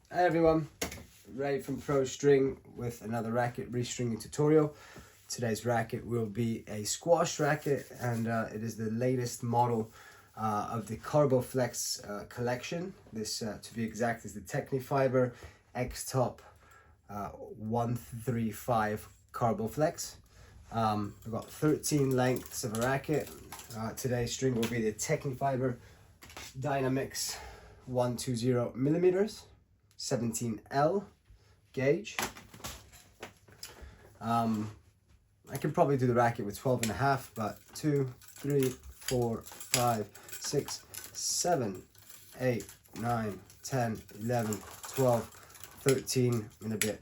Hi everyone, Ray from Pro String with another racket restringing tutorial. Today's racket will be a squash racket, and it is the latest model of the Carboflex collection. This, to be exact, is the Tecnifibre X-Top 135 Carboflex. We've got 13 lengths of a racket. Today's string will be the Tecnifibre Dynamics 120 millimeters, 17L gauge. I can probably do the racket with 12.5, but 2, 3, 4, 5, 6, 7, 8, 9, 10, 11, 12, 13 and a bit.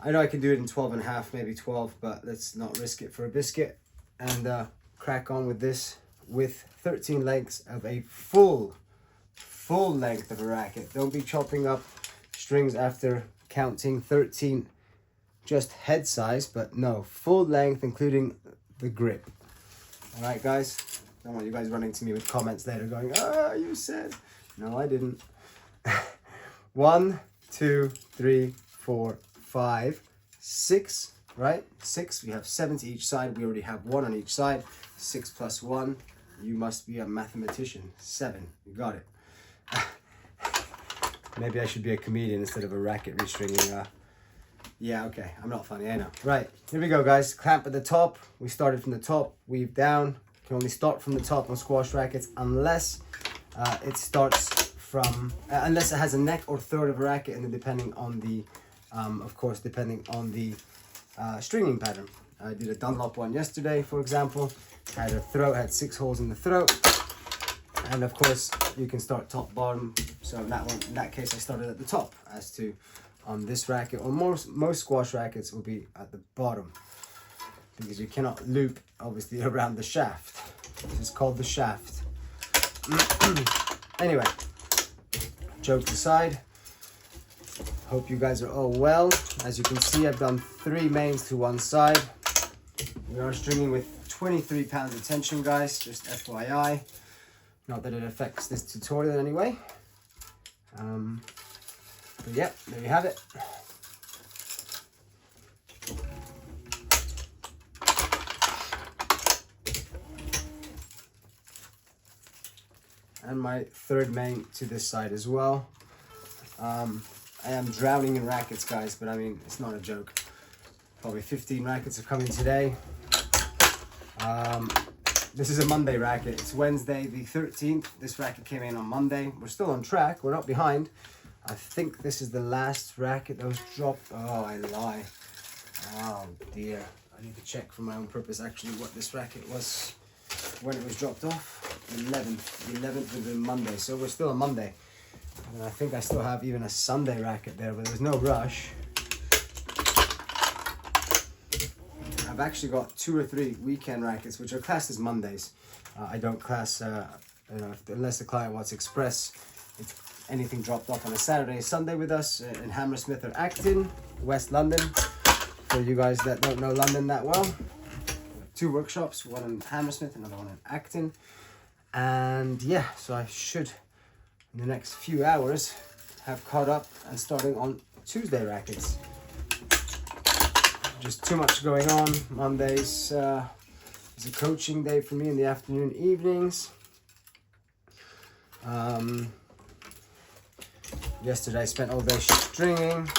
I know I can do it in 12.5, maybe 12, but let's not risk it for a biscuit and crack on with this with 13 lengths of a full length of a racket. Don't be chopping up strings after counting 13 just head size, but no, full length including the grip. All right guys, don't want you guys running to me with comments later going, "Ah, you said." No, I didn't. 1, 2, 3, 4, 5, 6, right? 6. We have 7 to each side. We already have 1 on each side. 6 plus 1, you must be a mathematician. 7, you got it. Maybe I should be a comedian instead of a racket restringing. Yeah, okay, I'm not funny, I know. Right, here we go guys. Clamp at the top. We started from the top, weave down. You can only start from the top on squash rackets unless it starts from, unless it has a neck or third of a racket, and then depending on the, of course, depending on the stringing pattern. I did a Dunlop one yesterday, for example. Had a throat, had 6 holes in the throat. And of course, you can start top, bottom. So in that case, I started at the top. As to on this racket, or most squash rackets will be at the bottom, because you cannot loop, obviously, around the shaft. This is called the shaft. Anyway, jokes aside, hope you guys are all well. As you can see, I've done 3 mains to one side. We are stringing with 23 pounds of tension, guys, just FYI. Not that it affects this tutorial in any way. But yeah, there you have it. And my third main to this side as well. I am drowning in rackets, guys, but I mean, it's not a joke. Probably 15 rackets are coming today. This is a Monday racket. It's Wednesday the 13th. This racket came in on Monday. We're still on track. We're not behind. I think this is the last racket that was dropped. Oh, I lie. Oh dear. I need to check for my own purpose actually what this racket was when it was dropped off. The 11th would be Monday. So we're still on Monday. And I think I still have even a Sunday racket there, but there's no rush. I've actually got 2 or 3 weekend rackets, which are classed as Mondays. I don't class, unless the client wants express, it's anything dropped off on a Saturday, Sunday with us in Hammersmith or Acton, West London. For you guys that don't know London that well, we have 2 workshops, one in Hammersmith, another one in Acton. And yeah, so I should, in the next few hours, have caught up and starting on Tuesday rackets. Just too much going on. Mondays is a coaching day for me in the afternoon, evenings. Yesterday I spent all day stringing.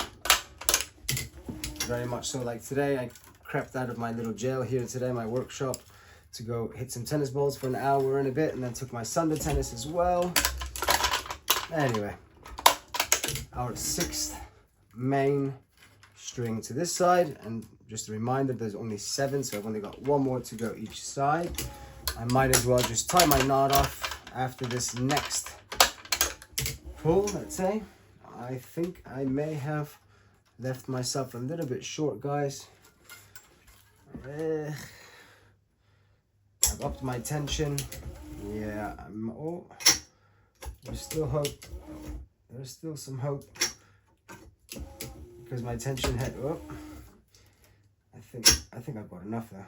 Very much so like today. I crept out of my little jail here today, my workshop, to go hit some tennis balls for an hour and a bit, and then took my son to tennis as well. Anyway, our 6th main string to this side, and just a reminder, there's only 7, so I've only got 1 more to go each side. I might as well just tie my knot off after this next pull, let's say. I think I may have left myself a little bit short, guys. I've upped my tension. Yeah, there's still hope. There's still some hope, because my tension hit. Oh, I think I've got enough there.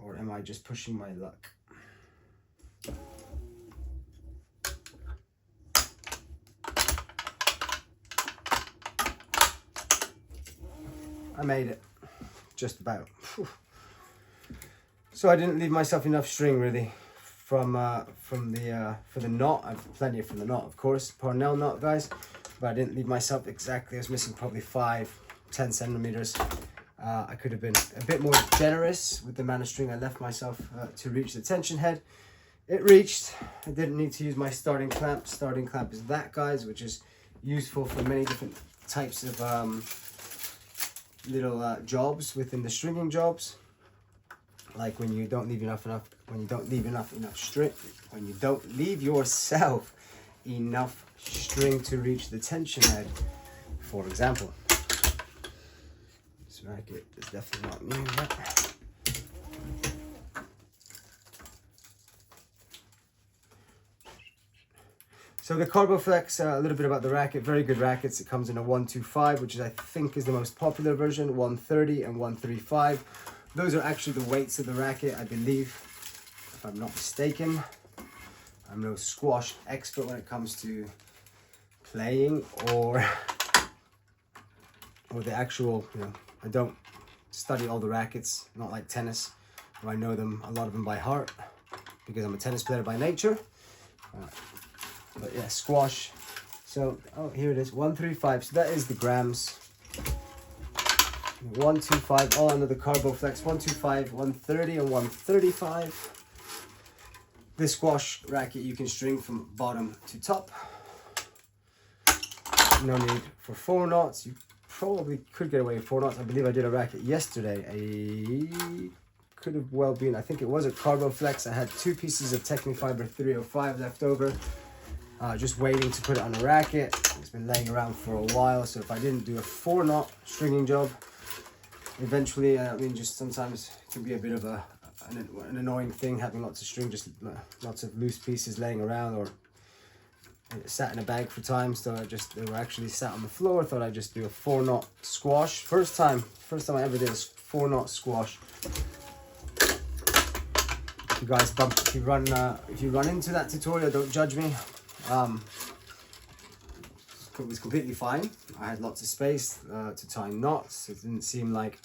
Or am I just pushing my luck? I made it, just about. Whew. So I didn't leave myself enough string really for the knot. I've plenty from the knot, of course, Parnell knot, guys, but I didn't leave myself exactly. I was missing probably 5-10 centimeters. I could have been a bit more generous with the amount of string I left myself to reach the tension head. It reached. I didn't need to use my starting clamp. Starting clamp is that, guys, which is useful for many different types of little jobs within the stringing jobs. Like when you don't leave yourself enough string to reach the tension head, for example. This racket is definitely not new yet. So the Carboflex, a little bit about the racket. Very good rackets. It comes in a 125, which is, I think, is the most popular version, 130 and 135. Those are actually the weights of the racket, I believe, if I'm not mistaken. I'm no squash expert when it comes to playing or the actual, I don't study all the rackets, not like tennis, where I know them, a lot of them by heart, because I'm a tennis player by nature. But yeah, squash. So, oh, here it is, 135. So that is the grams. 125, all under the Carboflex. 125, 130, and 135. This squash racket you can string from bottom to top. No need for 4 knots. You probably could get away with 4 knots. I believe I did a racket yesterday. Could have well been, I think it was a Carboflex. I had 2 pieces of Tecnifibre 305 left over. Just waiting to put it on a racket. It's been laying around for a while, so if I didn't do a 4 knot stringing job, eventually, I mean, just sometimes it can be a bit of an annoying thing having lots of string, just lots of loose pieces laying around or sat in a bag for time. So they were actually sat on the floor. Thought I'd just do a 4 knot squash. First time I ever did a 4 knot squash. If you guys if you run into that tutorial, don't judge me. It was completely fine. I had lots of space to tie knots. It didn't seem like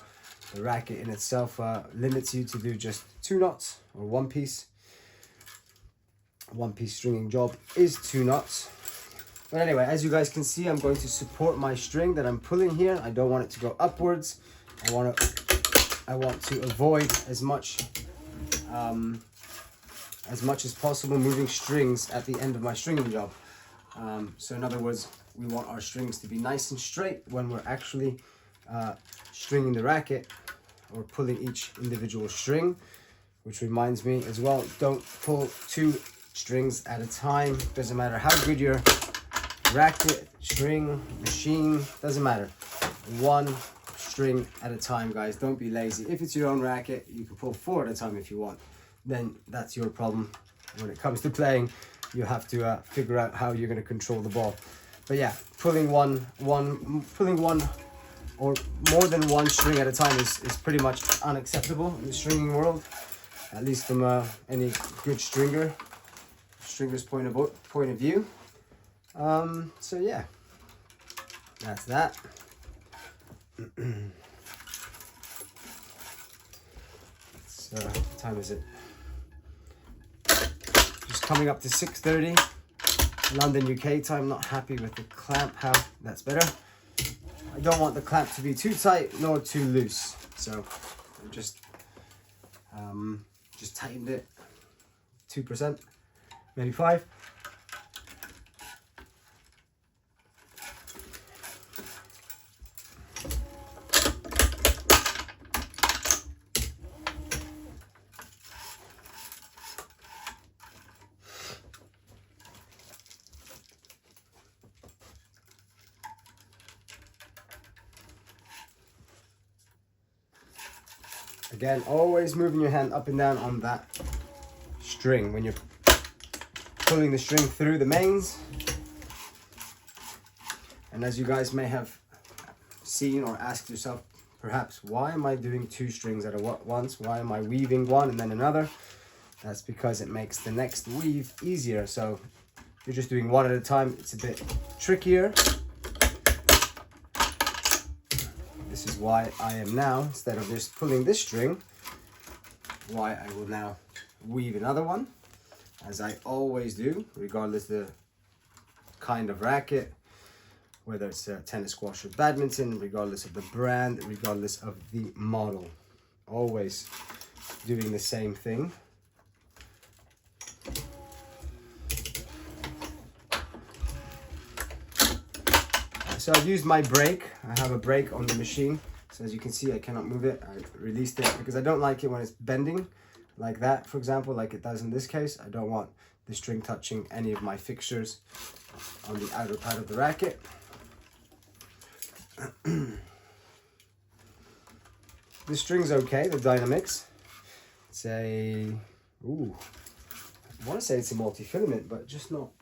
the racket in itself limits you to do just 2 knots or 1 piece. 1 piece stringing job is 2 knots. But anyway, as you guys can see, I'm going to support my string that I'm pulling here. I don't want it to go upwards. I want to avoid as much as possible moving strings at the end of my stringing job. So in other words, we want our strings to be nice and straight when we're actually stringing the racket or pulling each individual string. Which reminds me as well, don't pull 2 strings at a time. Doesn't matter how good your racket, string, machine, doesn't matter. 1 string at a time, guys. Don't be lazy. If it's your own racket, you can pull 4 at a time if you want. Then that's your problem. When it comes to playing, you have to figure out how you're going to control the ball. But yeah, pulling one or more than 1 string at a time is pretty much unacceptable in the stringing world, at least from any good stringer's point of view. So yeah, that's that. So what time is it? Just coming up to 6:30 London UK time. Not happy with the clamp, how that's better. I don't want the clamp to be too tight nor too loose, so I just tightened it 2%, maybe 5. Again, always moving your hand up and down on that string when you're pulling the string through the mains. And as you guys may have seen or asked yourself, perhaps, why am I doing 2 strings at once? Why am I weaving one and then another? That's because it makes the next weave easier. So if you're just doing 1 at a time, it's a bit trickier. This is why I am now, instead of just pulling this string, why I will now weave another one, as I always do, regardless of the kind of racket, whether it's a tennis, squash, or badminton, regardless of the brand, regardless of the model. Always doing the same thing. So I've used my brake. I have a brake on the machine. So as you can see, I cannot move it. I released it because I don't like it when it's bending like that, for example, like it does in this case. I don't want the string touching any of my fixtures on the outer part of the racket. The string's okay, the Dynamix. It's a, ooh, I want to say it's a multi-filament, but just not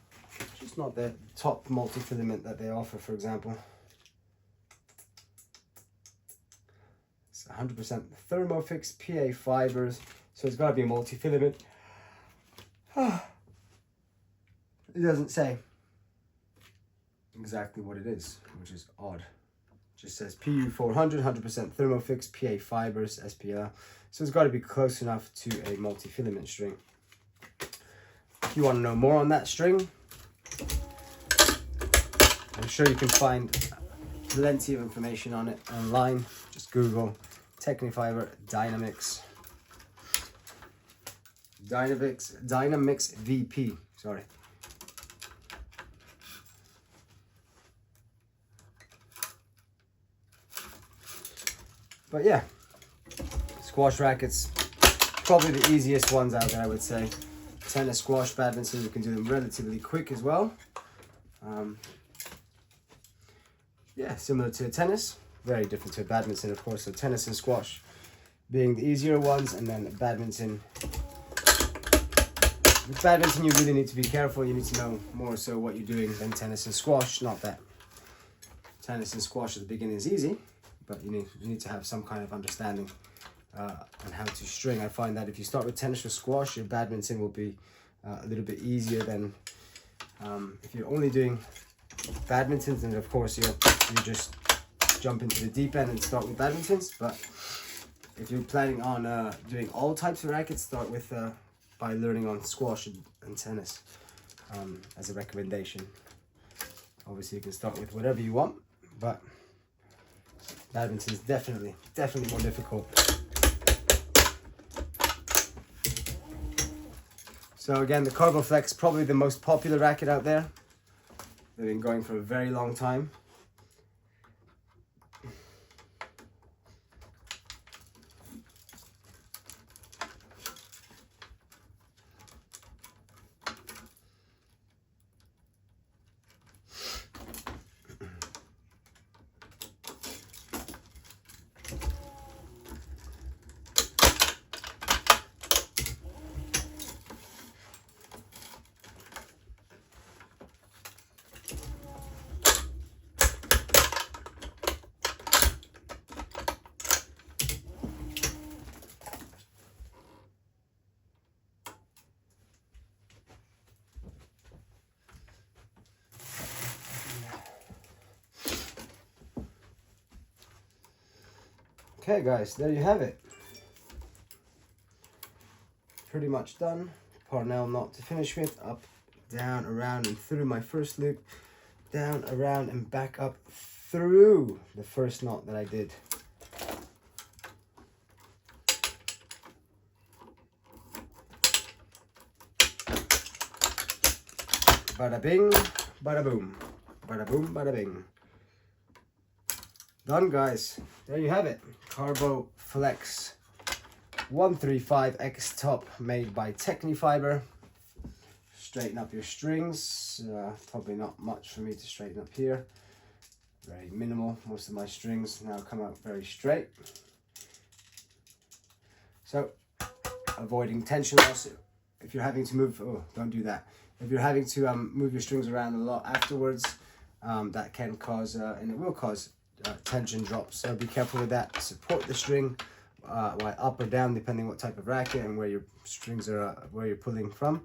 the top multi-filament that they offer, for example. It's 100% Thermofix PA fibers, so it's got to be a multi-filament. It doesn't say exactly what it is, which is odd. It just says PU 400, 100% Thermofix PA fibers, SPL. So it's got to be close enough to a multi-filament string. If you want to know more on that string, I'm sure you can find plenty of information on it online. Just Google Tecnifibre Dynamix. Dynamix VP, sorry. But yeah, squash rackets, probably the easiest ones out there, I would say. Tennis, squash, badminton, you can do them relatively quick as well. Yeah, similar to tennis, very different to badminton, of course. So tennis and squash being the easier ones, and then badminton. With badminton, you really need to be careful. You need to know more so what you're doing than tennis and squash. Not that tennis and squash at the beginning is easy, but you need to have some kind of understanding on how to string. I find that if you start with tennis or squash, your badminton will be a little bit easier than if you're only doing badmintons, and of course you just jump into the deep end and start with badmintons. But if you're planning on doing all types of rackets, start with by learning on squash and tennis as a recommendation. Obviously you can start with whatever you want, but badminton is definitely more difficult. So again, the Carboflex, probably the most popular racket out there. They've been going for a very long time. Okay guys, there you have it. Pretty much done. Parnell knot to finish with. Up, down, around and through my first loop. Down, around and back up through the first knot that I did. Bada bing, bada boom. Bada boom, bada bing. Done guys. There you have it. Carboflex 135 X-Top made by Tecnifibre. Straighten up your strings. Probably not much for me to straighten up here. Very minimal. Most of my strings now come out very straight. So avoiding tension loss. If you're having to move, oh, don't do that. If you're having to move your strings around a lot afterwards, that can cause, and it will cause tension drops. So be careful with that. Support the string while up or down, depending what type of racket and where your strings are, where you're pulling from.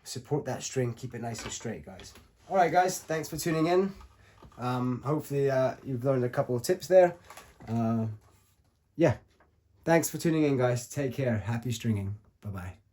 Support that string, keep it nice and straight, guys. All right, guys, thanks for tuning in. Hopefully you've learned a couple of tips there. Yeah. Thanks for tuning in, guys. Take care. Happy stringing. Bye-bye.